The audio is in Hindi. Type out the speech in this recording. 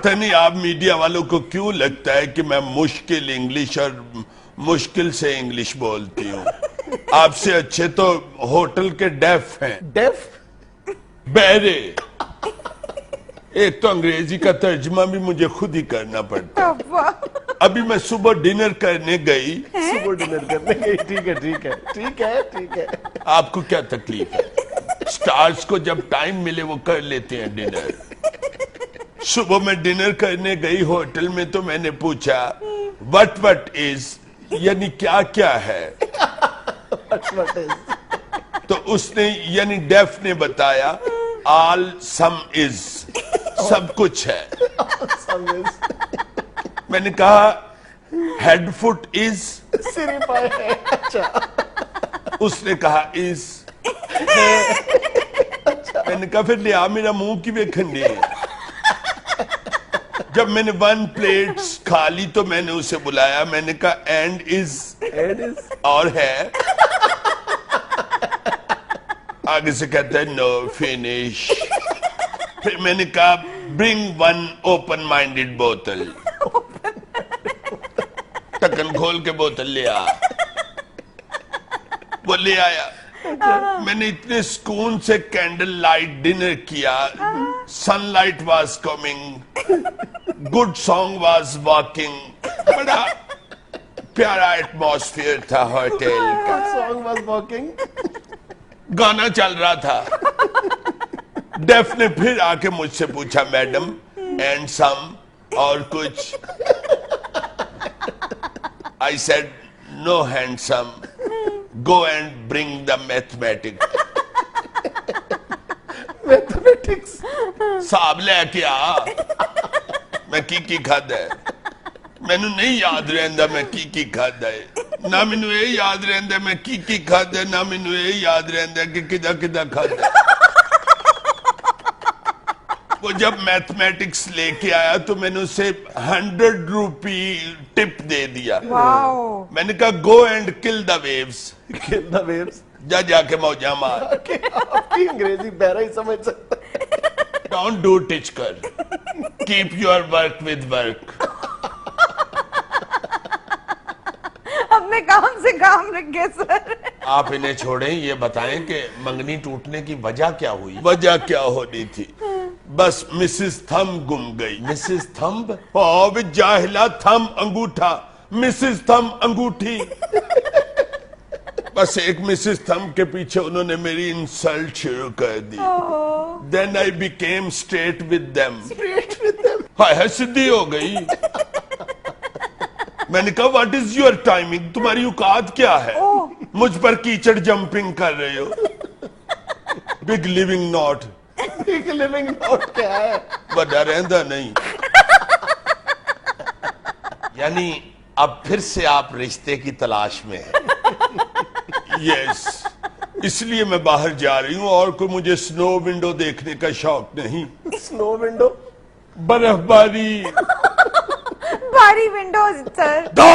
पता नहीं आप मीडिया वालों को क्यों लगता है कि मैं मुश्किल इंग्लिश और मुश्किल से इंग्लिश बोलती हूँ। आपसे अच्छे तो होटल के डेफ हैं। डेफ? बहरे। एक तो अंग्रेजी का तर्जुमा भी मुझे खुद ही करना पड़ता है। अभी मैं सुबह डिनर करने गई। सुबह डिनर करने गई, ठीक है ठीक है ठीक है ठीक है। आपको क्या तकलीफ है? स्टार्स को जब टाइम मिले वो कर लेते हैं डिनर। सुबह मैं डिनर करने गई होटल में, तो मैंने पूछा वट इज, यानी क्या क्या है। What is? तो उसने यानी डेफ ने बताया ऑल सम इज, सब कुछ है। Some is. मैंने कहा हेड फुट इज, सिरी पाए है। अच्छा। उसने कहा इज। मैंने कहा फिर लिया मेरा मुंह की बेखंडी। जब मैंने 1 प्लेट खा ली तो मैंने उसे बुलाया, मैंने कहा एंड इज, और है। आगे से कहता है नो फिनिश। फिर मैंने कहा ब्रिंग 1 ओपन माइंडेड बोतल। ढक्कन खोल के बोतल ले आ। वो ले आया। मैंने इतने सुकून से कैंडल लाइट डिनर किया। Sunlight was coming, good song was walking. बड़ा प्यारा एटमॉस्फेयर था होटल का। Song was walking. गाना चल रहा था। डेफ ने फिर आके मुझसे पूछा मैडम एंड सम, और कुछ? I said no handsome, go and bring the mathematics. Mathematics साहब लेके आ। मैं की खादा है, मैनू नहीं याद रहंदा मैं की खादा है। ना मैनू ये याद रहंदा मैं की खादा है, ना मैनू ये याद रहंदा कि किदा किदा खादा है। वो जब मैथमेटिक्स लेके आया तो मैंने उसे 100 रुपी टिप दे दिया। मैंने कहा go and kill the waves. Kill the waves. जा जाके मौजा मार। आपकी अंग्रेजी बहरा ही समझ सकता है। डोंट डू टिच कर, keep your work with work. अपने काम से काम रखे सर। आप इन्हें छोड़ें, ये बताएं कि मंगनी टूटने की वजह क्या हुई? वजह क्या होनी थी? बस मिसेस थंब गुम गई। Mrs thumb? ओ जाहिला, थंब अंगूठा, मिसेस थंब अंगूठी। बस एक मिसेस थंब के पीछे उन्होंने मेरी इंसल्ट शुरू कर दी। Then I became straight with them. Straight with them. हाय सीधी हो गई। मैंने कहा व्हाट इज योर टाइमिंग, तुम्हारी औकात क्या है? मुझ पर कीचड़ जंपिंग कर रहे हो। Big living not. Big living not क्या है? बड़ा रहंदा नहीं। यानी अब फिर से आप रिश्ते की तलाश में हैं। यस, इसलिए मैं बाहर जा रही हूँ और कोई मुझे स्नो विंडो देखने का शौक नहीं। Snow window? बर्फबारी। भारी विंडोज सर। दो